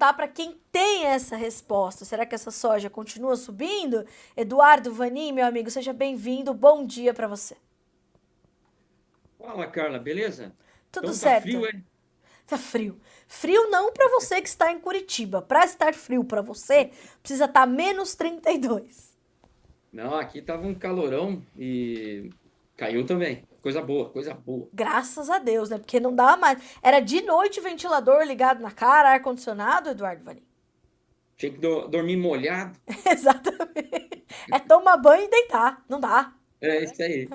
perguntar para quem tem essa resposta. Será que essa soja continua subindo? Eduardo Vanin, meu amigo, seja bem-vindo. Bom dia para você. Fala, Carla, beleza? Tudo Então tá certo? frio, é? Tá frio. Frio não para você que está em Curitiba. Para estar frio para você, precisa estar menos 32. Não, aqui tava um calorão e caiu também. Coisa boa, coisa boa. Graças a Deus, né? Porque não dá mais. Era de noite ventilador ligado na cara, ar-condicionado, Eduardo Vanin. Tinha que dormir molhado. Exatamente. É tomar banho e deitar. Não dá. É isso aí.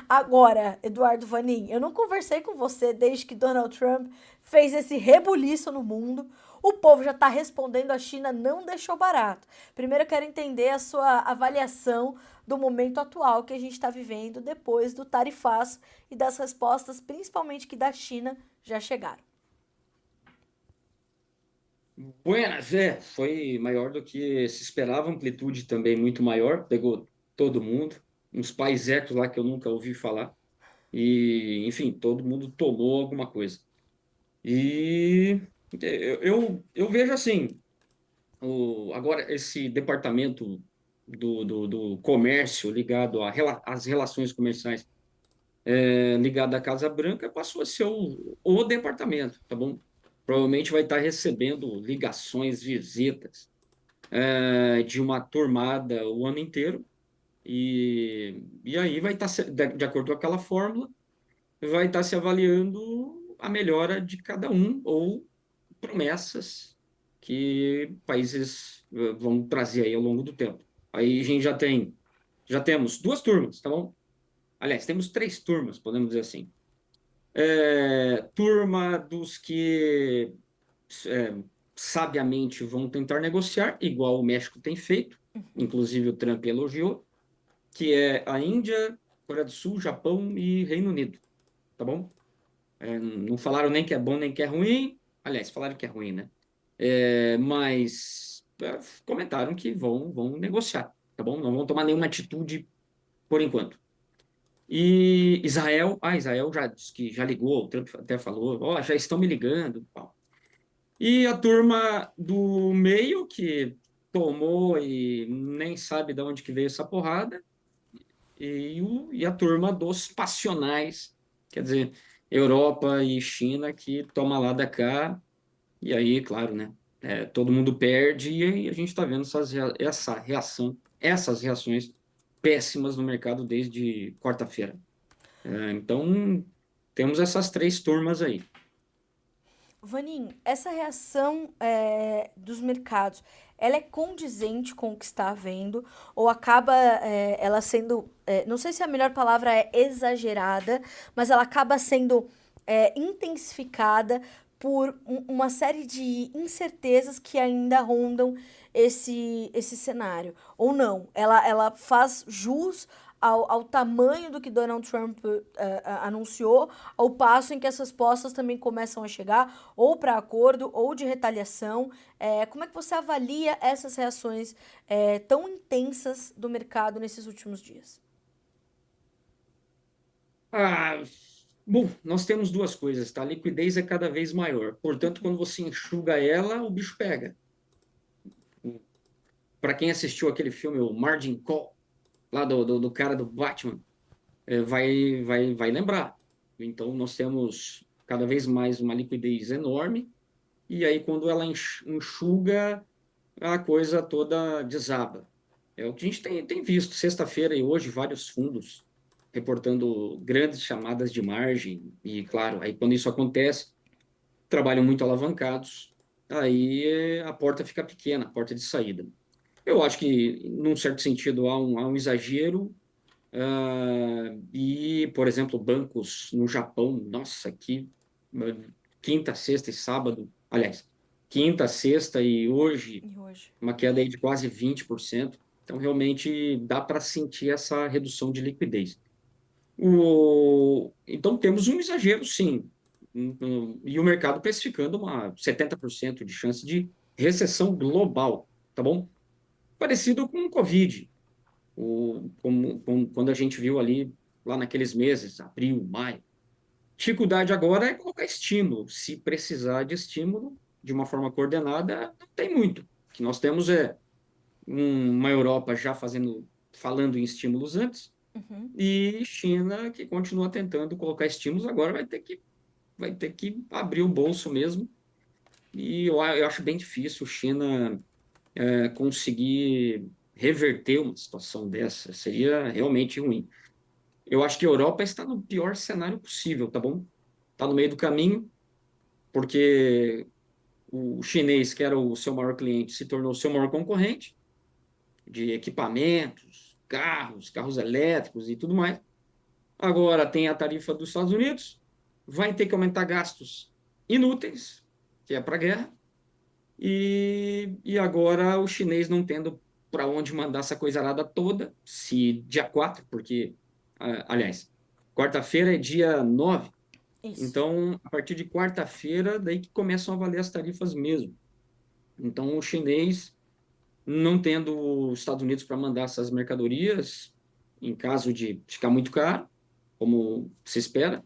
Agora, Eduardo Vanin, eu não conversei com você desde que Donald Trump fez esse rebuliço no mundo. O povo já está respondendo, a China não deixou barato. Primeiro eu quero entender a sua avaliação do momento atual que a gente está vivendo depois do tarifaço e das respostas, principalmente que da China, já chegaram. Buenas, foi maior do que se esperava, amplitude também muito maior, pegou todo mundo, uns pais ecos lá que eu nunca ouvi falar, e enfim, todo mundo tomou alguma coisa. E eu vejo assim, agora esse departamento do comércio ligado às relações comerciais ligado à Casa Branca passou a ser o departamento, tá bom? Provavelmente vai estar recebendo ligações, visitas de uma turmada o ano inteiro e aí vai estar, de acordo com aquela fórmula, vai estar se avaliando a melhora de cada um ou promessas que países vão trazer aí ao longo do tempo. Aí a gente já temos duas turmas, tá bom? Aliás, temos três turmas, podemos dizer assim. Turma dos que é, sabiamente vão tentar negociar, igual o México tem feito, inclusive o Trump elogiou, que é a Índia, Coreia do Sul, Japão e Reino Unido, tá bom? Não falaram nem que é bom nem que é ruim, aliás, falaram que é ruim, né? Mas comentaram que vão negociar, tá bom? Não vão tomar nenhuma atitude por enquanto. E Israel já disse que já ligou, o Trump até falou, ó, já estão me ligando, tal. E a turma do meio, que tomou e nem sabe de onde que veio essa porrada, e a turma dos passionais, quer dizer, Europa e China, que toma lá da cá, e aí, claro, né? Todo mundo perde, e aí a gente está vendo essas reações péssimas no mercado desde quarta-feira. Então, temos essas três turmas aí. Vanin, essa reação dos mercados, ela é condizente com o que está havendo ou acaba ela sendo, não sei se a melhor palavra é exagerada, mas ela acaba sendo intensificada por uma série de incertezas que ainda rondam esse cenário. Ou não, ela faz jus ao tamanho do que Donald Trump anunciou, ao passo em que essas respostas também começam a chegar, ou para acordo, ou de retaliação. Como é que você avalia essas reações tão intensas do mercado nesses últimos dias? Ah, bom, nós temos duas coisas, tá? A liquidez é cada vez maior. Portanto, quando você enxuga ela, o bicho pega. Para quem assistiu aquele filme, o Margin Call, lá do cara do Batman, vai lembrar. Então, nós temos cada vez mais uma liquidez enorme, e aí, quando ela enxuga, a coisa toda desaba. É o que a gente tem visto. Sexta-feira e hoje, vários fundos reportando grandes chamadas de margem, e claro, aí quando isso acontece, trabalham muito alavancados, aí a porta fica pequena, a porta de saída. Eu acho que, num certo sentido, há um exagero, e, por exemplo, bancos no Japão, nossa, que quinta, sexta e sábado, aliás, quinta, sexta e hoje, E hoje? uma queda aí de quase 20%. Então, realmente, dá para sentir essa redução de liquidez. Então, temos um exagero, sim. E o mercado precificando uma 70% de chance de recessão global, tá bom? Parecido com o Covid, quando a gente viu ali, lá naqueles meses, abril, maio. Dificuldade agora é colocar estímulo. Se precisar de estímulo, de uma forma coordenada, não tem muito. O que nós temos é uma Europa já falando em estímulos antes, Uhum. e China que continua tentando colocar estímulos, agora vai ter que abrir o bolso mesmo. E eu acho bem difícil China conseguir reverter uma situação dessa. Seria realmente ruim. Eu acho que a Europa está no pior cenário possível, tá bom? Está no meio do caminho, porque o chinês, que era o seu maior cliente, se tornou o seu maior concorrente de equipamentos, carros elétricos e tudo mais. Agora tem a tarifa dos Estados Unidos, vai ter que aumentar gastos inúteis, que é para a guerra, e agora o chinês não tendo para onde mandar essa coisa arada toda, se dia 4, porque, aliás, quarta-feira é dia 9. Isso. Então, a partir de quarta-feira, daí que começam a valer as tarifas mesmo. Então, o chinês, não tendo os Estados Unidos para mandar essas mercadorias, em caso de ficar muito caro, como se espera,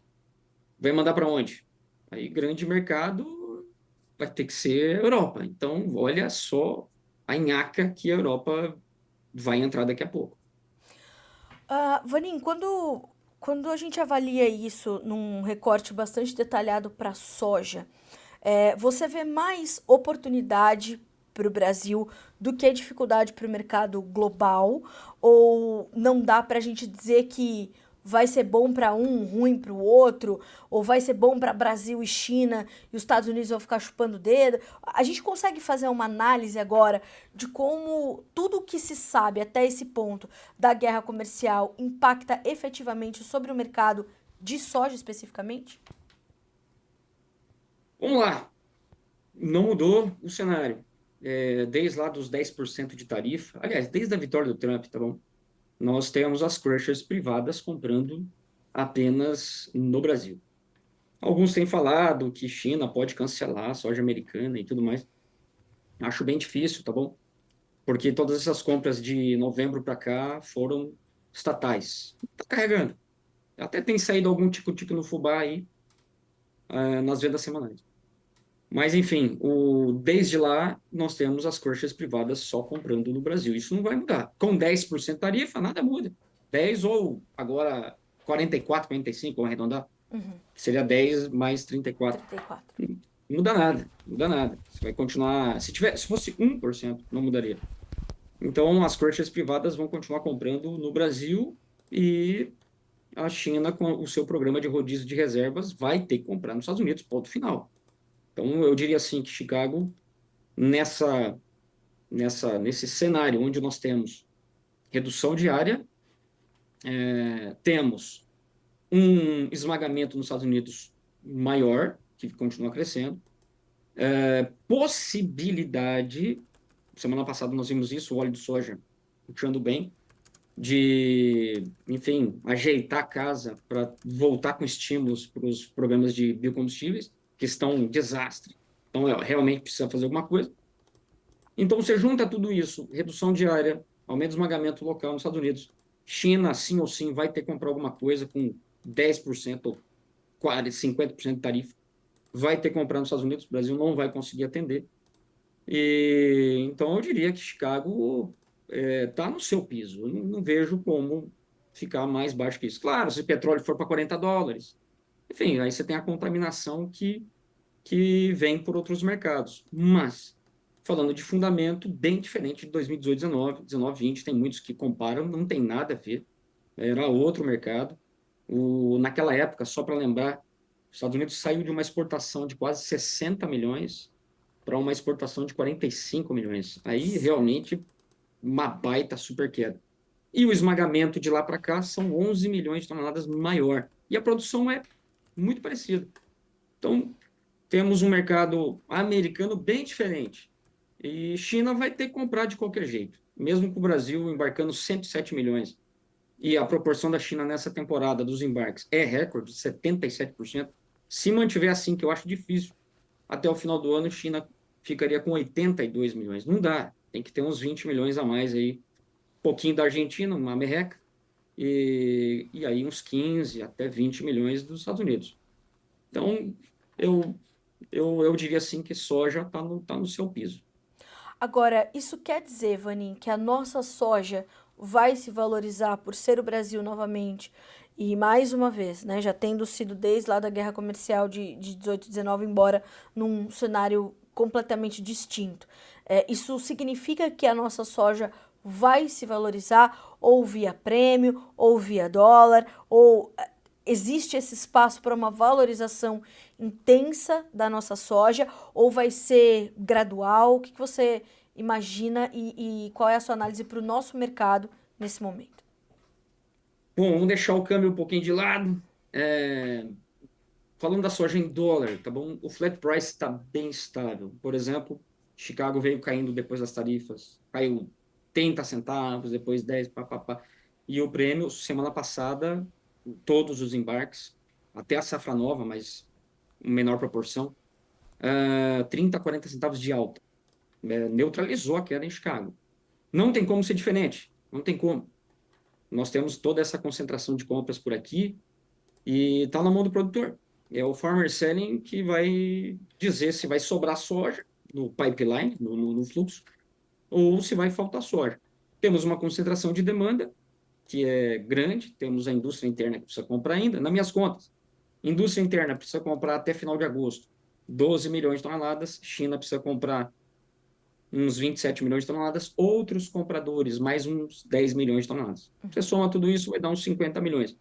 vai mandar para onde? Aí, grande mercado vai ter que ser a Europa. Então, olha só a nhaca que a Europa vai entrar daqui a pouco. Vanim, quando a gente avalia isso num recorte bastante detalhado para a soja, você vê mais oportunidade para o Brasil do que dificuldade para o mercado global? Ou não dá para a gente dizer que vai ser bom para um, ruim para o outro? Ou vai ser bom para Brasil e China e os Estados Unidos vão ficar chupando o dedo? A gente consegue fazer uma análise agora de como tudo o que se sabe até esse ponto da guerra comercial impacta efetivamente sobre o mercado de soja especificamente? Vamos lá, não mudou o cenário. Desde lá dos 10% de tarifa, aliás, desde a vitória do Trump, tá bom? Nós temos as crushers privadas comprando apenas no Brasil. Alguns têm falado que China pode cancelar a soja americana e tudo mais. Acho bem difícil, tá bom? Porque todas essas compras de novembro para cá foram estatais. Tá carregando. Até tem saído algum tico-tico no fubá aí, nas vendas semanais. Mas, enfim, desde lá, nós temos as crushers privadas só comprando no Brasil. Isso não vai mudar. Com 10% tarifa, nada muda. 10 ou agora 44, 45, vamos arredondar. Seria 10 mais 34. 34. Não muda nada, não muda nada. Você vai continuar. Se fosse 1%, não mudaria. Então, as crushers privadas vão continuar comprando no Brasil e a China, com o seu programa de rodízio de reservas, vai ter que comprar nos Estados Unidos, ponto final. Então, eu diria assim que Chicago, nessa, nesse cenário onde nós temos redução diária, temos um esmagamento nos Estados Unidos maior, que continua crescendo, possibilidade, semana passada nós vimos isso, o óleo de soja puxando bem, de, enfim, ajeitar a casa para voltar com estímulos para os problemas de biocombustíveis, que estão um desastre. Então, realmente precisa fazer alguma coisa. Então, você junta tudo isso, redução diária, aumento de esmagamento local nos Estados Unidos, China, sim ou sim, vai ter que comprar alguma coisa com 10% ou 40, 50% de tarifa, vai ter que comprar nos Estados Unidos, o Brasil não vai conseguir atender. E então eu diria que Chicago está no seu piso. Eu não vejo como ficar mais baixo que isso. Claro, se o petróleo for para US$ 40, enfim, aí você tem a contaminação que vem por outros mercados. Mas, falando de fundamento, bem diferente de 2018, 19, 19, 20, tem muitos que comparam, não tem nada a ver. Era outro mercado. Naquela época, só para lembrar, os Estados Unidos saiu de uma exportação de quase 60 milhões para uma exportação de 45 milhões. Aí, realmente, uma baita super queda. E o esmagamento de lá para cá são 11 milhões de toneladas maior. E a produção é muito parecida. Então, temos um mercado americano bem diferente. E China vai ter que comprar de qualquer jeito, mesmo com o Brasil embarcando 107 milhões. E a proporção da China nessa temporada dos embarques é recorde, 77%. Se mantiver assim, que eu acho difícil, até o final do ano, China ficaria com 82 milhões. Não dá, tem que ter uns 20 milhões a mais aí. Um pouquinho da Argentina, uma merreca, e aí uns 15 até 20 milhões dos Estados Unidos. Então, eu eu diria assim que soja tá no seu piso. Agora, isso quer dizer, Vanin, que a nossa soja vai se valorizar por ser o Brasil novamente e mais uma vez, né, já tendo sido desde lá da guerra comercial de 18 e 19, embora num cenário completamente distinto. Isso significa que a nossa soja vai se valorizar ou via prêmio, ou via dólar, ou existe esse espaço para uma valorização intensa da nossa soja ou vai ser gradual? O que que você imagina e qual é a sua análise para o nosso mercado nesse momento? Bom, vamos deixar o câmbio um pouquinho de lado. É, falando da soja em dólar, tá bom? O flat price está bem estável. Por exemplo, Chicago veio caindo depois das tarifas, caiu 30 centavos, depois 10, pá. E o prêmio, semana passada, todos os embarques, até a safra nova, mas em menor proporção, 30, 40 centavos de alta. Neutralizou a queda em Chicago. Não tem como ser diferente, não tem como. Nós temos toda essa concentração de compras por aqui, e está na mão do produtor. É o farmer selling que vai dizer se vai sobrar soja no pipeline, no fluxo, ou se vai faltar soja. Temos uma concentração de demanda que é grande, temos a indústria interna que precisa comprar ainda. Nas minhas contas, indústria interna precisa comprar até final de agosto 12 milhões de toneladas, China precisa comprar uns 27 milhões de toneladas, outros compradores mais uns 10 milhões de toneladas. Você soma tudo isso, vai dar uns 50 milhões.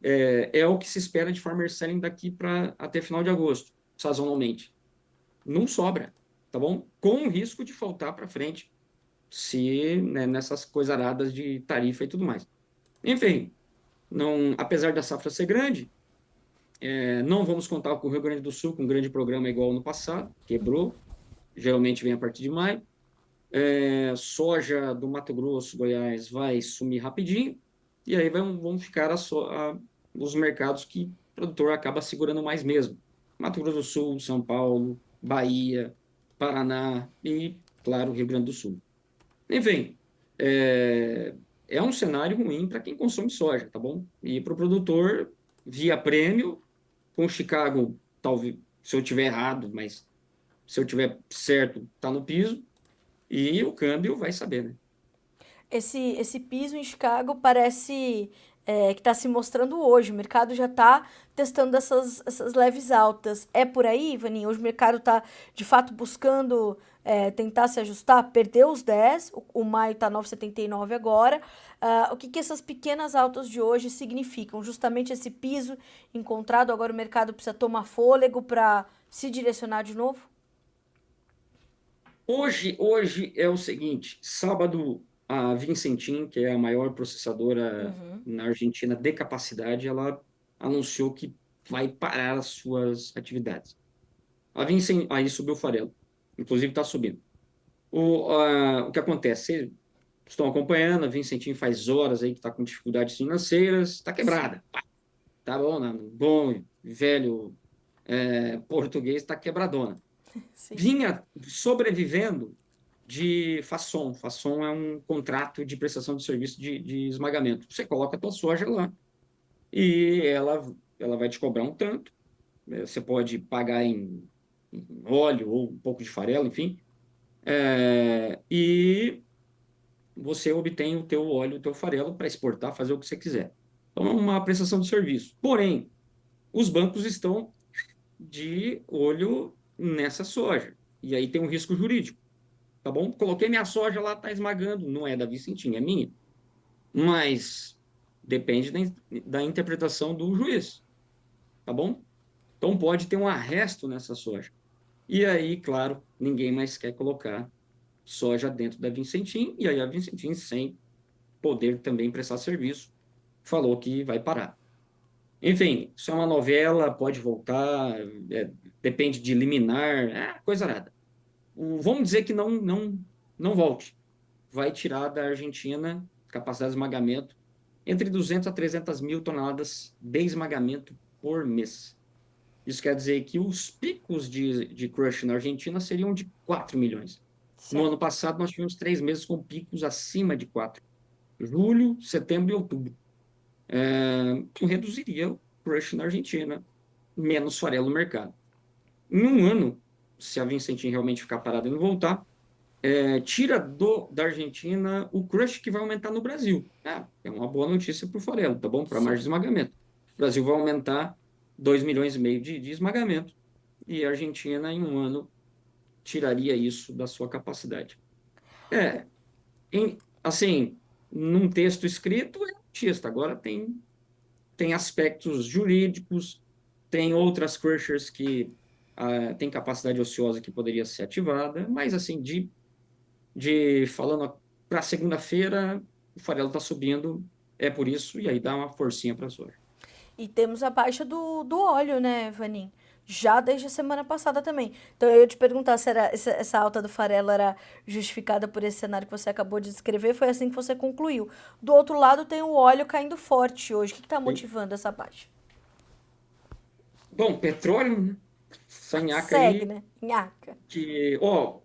É o que se espera de farmer selling daqui para até final de agosto, sazonalmente. Não sobra, tá bom? Com o risco de faltar para frente, se né, nessas coisaradas de tarifa e tudo mais. Enfim, não, apesar da safra ser grande, não vamos contar com o Rio Grande do Sul com um grande programa igual no passado, quebrou, geralmente vem a partir de maio. Soja do Mato Grosso, Goiás vai sumir rapidinho, e aí vão ficar os mercados que o produtor acaba segurando mais mesmo. Mato Grosso do Sul, São Paulo, Bahia, Paraná e, claro, Rio Grande do Sul. Enfim, é um cenário ruim para quem consome soja, tá bom? E para o produtor, via prêmio, com Chicago, talvez, se eu tiver errado, mas se eu tiver certo, está no piso, e o câmbio vai saber, né? Esse piso em Chicago parece que está se mostrando hoje. O mercado já está testando essas leves altas. É por aí, Vaninho? Hoje o mercado está de fato buscando tentar se ajustar. Perdeu os 10, o maio está 9,79 agora. O que, que essas pequenas altas de hoje significam? Justamente esse piso encontrado. Agora o mercado precisa tomar fôlego para se direcionar de novo? Hoje é o seguinte: sábado, a Vincentim, que é a maior processadora Uhum. na Argentina de capacidade, ela anunciou que vai parar as suas atividades. A Vincent, aí subiu o farelo, inclusive está subindo. O que acontece? Vocês estão acompanhando, a Vincentim faz horas aí que está com dificuldades financeiras, está Sim, quebrada. Tá bom, né? Bom, velho português está quebradona. sim. Vinha sobrevivendo de façon. Façon é um contrato de prestação de serviço de esmagamento. Você coloca a tua soja lá e ela vai te cobrar um tanto. Você pode pagar em óleo ou um pouco de farelo, enfim. E você obtém o teu óleo, o teu farelo para exportar, fazer o que você quiser. Então, é uma prestação de serviço. Porém, os bancos estão de olho nessa soja. E aí tem um risco jurídico, tá bom? Coloquei minha soja lá, tá esmagando. Não é da Vicentinha, é minha. Mas depende da interpretação do juiz, tá bom? Então pode ter um arresto nessa soja. E aí, claro, ninguém mais quer colocar soja dentro da Vicentim, e aí a Vicentim, sem poder também prestar serviço, falou que vai parar. Enfim, isso é uma novela, pode voltar, depende de liminar, coisa nada. Vamos dizer que não volte. Vai tirar da Argentina capacidade de esmagamento entre 200 a 300 mil toneladas de esmagamento por mês. Isso quer dizer que os picos de crush na Argentina seriam de 4 milhões. No ano Certo. passado, nós tivemos 3 meses com picos acima de 4. Julho, setembro e outubro. Que reduziria o crush na Argentina, menos farelo no mercado. Em um ano, se a Vicentin realmente ficar parada e não voltar, tira da Argentina o crush que vai aumentar no Brasil. É uma boa notícia para o farelo, tá bom? Para mais de Sim. esmagamento. O Brasil vai aumentar 2,5 milhões de esmagamento e a Argentina, em um ano, tiraria isso da sua capacidade. É, assim, num texto escrito é artista, agora tem aspectos jurídicos, tem outras crushers que têm capacidade ociosa que poderia ser ativada, mas assim, de falando para segunda-feira, o farelo está subindo, é por isso, e aí dá uma forcinha para a soja. E temos a baixa do óleo, né, Vanin? Já desde a semana passada também. Então eu ia te perguntar se essa alta do farelo era justificada por esse cenário que você acabou de descrever. Foi assim que você concluiu. Do outro lado tem o óleo caindo forte hoje. O que está motivando essa baixa? Bom, petróleo, né? Essa nhaca Segue, aí, né? Nhaca. que, ó,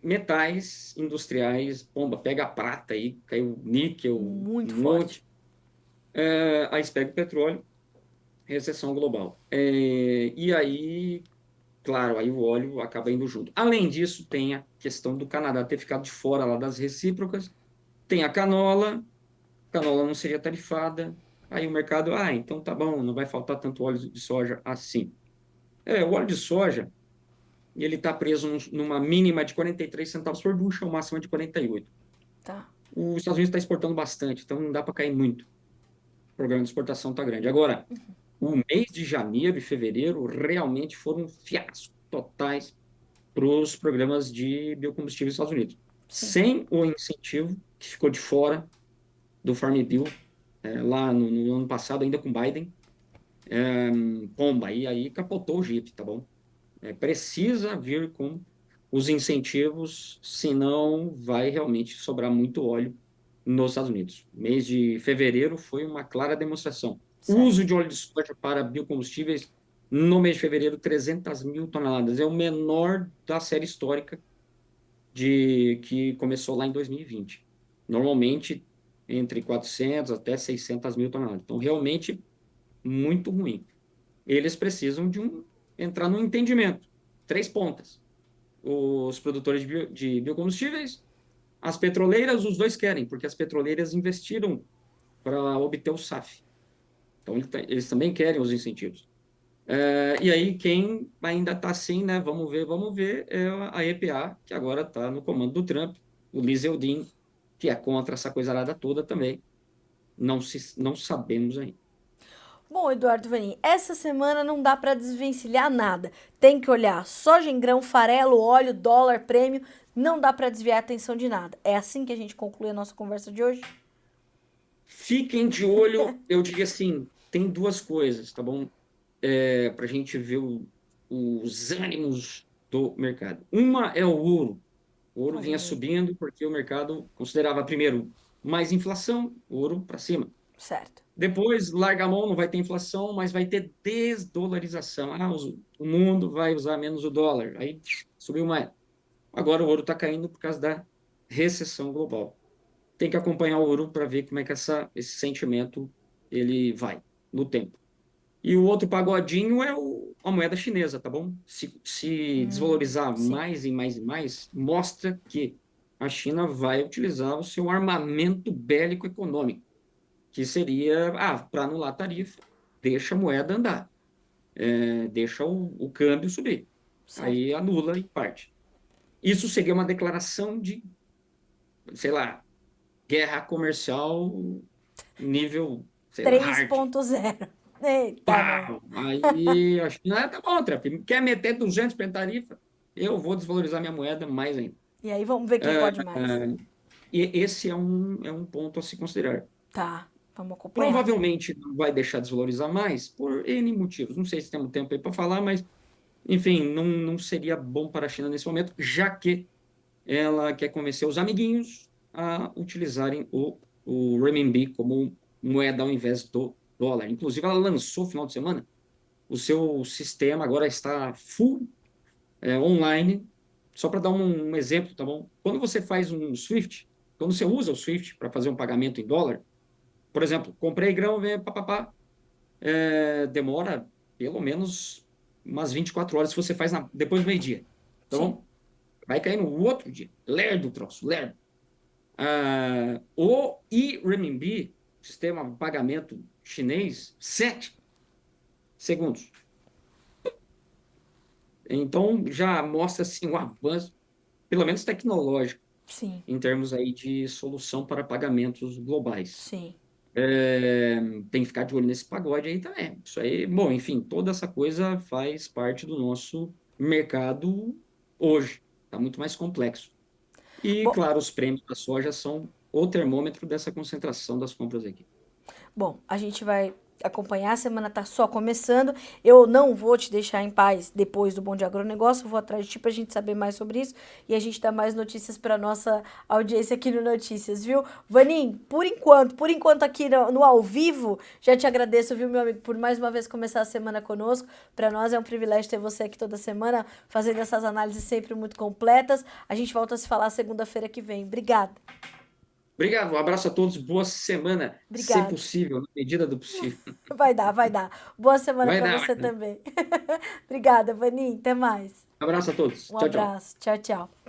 metais industriais, bomba, pega a prata aí, caiu níquel, Muito um forte. monte. Aí você pega o petróleo, recessão global. E aí, claro, aí o óleo acaba indo junto. Além disso, tem a questão do Canadá ter ficado de fora lá das recíprocas, tem a canola não seria tarifada, aí o mercado, então tá bom, não vai faltar tanto óleo de soja assim. O óleo de soja, ele está preso numa mínima de 43 centavos por bushel, máxima de 48. Tá. Os Estados Unidos está exportando bastante, então não dá para cair muito. O problema de exportação está grande. Agora, o mês de janeiro e fevereiro realmente foram fiascos totais para os programas de biocombustível dos Estados Unidos. Sim. Sem o incentivo que ficou de fora do Farm Bill, lá no ano passado, ainda com Biden, pomba, aí capotou o Jeep, tá bom? Precisa vir com os incentivos, senão vai realmente sobrar muito óleo nos Estados Unidos. Mês de fevereiro foi uma clara demonstração. O uso Certo. de óleo de soja para biocombustíveis no mês de fevereiro, 300 mil toneladas. É o menor da série histórica que começou lá em 2020. Normalmente, entre 400 até 600 mil toneladas. Então, realmente, muito ruim. Eles precisam entrar no entendimento. Três pontas. Os produtores de biocombustíveis, as petroleiras, os dois querem, porque as petroleiras investiram para obter o SAF. Então, eles também querem os incentivos. E aí, quem ainda está assim, né? Vamos ver, é a EPA, que agora está no comando do Trump, o Lee Zeldin, que é contra essa coisarada toda também. Não sabemos ainda. Bom, Eduardo Vanin, essa semana não dá para desvencilhar nada. Tem que olhar soja em grão, farelo, óleo, dólar, prêmio. Não dá para desviar a atenção de nada. É assim que a gente conclui a nossa conversa de hoje? Fiquem de olho, eu diria assim, tem duas coisas, tá bom? Para a gente ver os ânimos do mercado. Uma é o ouro. O ouro Olha vinha aí. subindo porque o mercado considerava, primeiro, mais inflação, ouro para cima. Certo. Depois, larga a mão, não vai ter inflação, mas vai ter desdolarização. O mundo vai usar menos o dólar. Aí subiu mais. Agora o ouro está caindo por causa da recessão global. Tem que acompanhar o ouro para ver como é que esse sentimento ele vai no tempo. E o outro pagodinho é a moeda chinesa, tá bom? Se desvalorizar Sim. mais e mais e mais, mostra que a China vai utilizar o seu armamento bélico econômico, que seria, para anular a tarifa, deixa a moeda andar, deixa o câmbio subir. Aí Certo. anula e parte. Isso seria uma declaração de, sei lá, guerra comercial nível, sei lá, hard. 3.0. Eita, não. Pau! Aí a China, tá bom, Trump, quer meter 200 para tarifa? Eu vou desvalorizar minha moeda mais ainda. E aí vamos ver quem pode mais. E esse é um ponto a se considerar. Tá, vamos acompanhar. Provavelmente não vai deixar desvalorizar mais por N motivos. Não sei se temos tempo aí para falar, mas, enfim, não seria bom para a China nesse momento, já que ela quer convencer os amiguinhos a utilizarem o renminbi como moeda ao invés do dólar. Inclusive, ela lançou no final de semana o seu sistema agora está full online. Só para dar um exemplo, tá bom? Quando você faz um Swift, quando você usa o Swift para fazer um pagamento em dólar, por exemplo, comprei grão, vem papapá, demora pelo menos umas 24 horas se você faz depois do meio-dia. Sim, Então, vai cair no outro dia. Lerdo o troço, lerdo. O e-renminbi, sistema de pagamento chinês, 7 segundos. Então, já mostra assim, um avanço, pelo menos tecnológico, sim, em termos aí de solução para pagamentos globais. sim. Tem que ficar de olho nesse pagode aí também. Isso aí, bom, enfim, toda essa coisa faz parte do nosso mercado hoje. Está muito mais complexo. E, Bom, claro, os prêmios da soja são o termômetro dessa concentração das compras aqui. Bom, a gente vai acompanhar, a semana tá só começando. Eu não vou te deixar em paz depois do Bom Dia Agronegócio, vou atrás de ti pra gente saber mais sobre isso e a gente dar mais notícias pra nossa audiência aqui no Notícias, viu? Vanim, por enquanto aqui no ao vivo, já te agradeço, viu, meu amigo, por mais uma vez começar a semana conosco. Pra nós é um privilégio ter você aqui toda semana, fazendo essas análises sempre muito completas. A gente volta a se falar segunda-feira que vem. Obrigada. Obrigado, um abraço a todos, boa semana, se Obrigada. possível, na medida do possível. Vai dar, vai dar. Boa semana Vai pra dar, você vai dar. também. Obrigada, Vaninho. Até mais. Abraço a todos. Um Tchau, tchau. abraço. Tchau, tchau.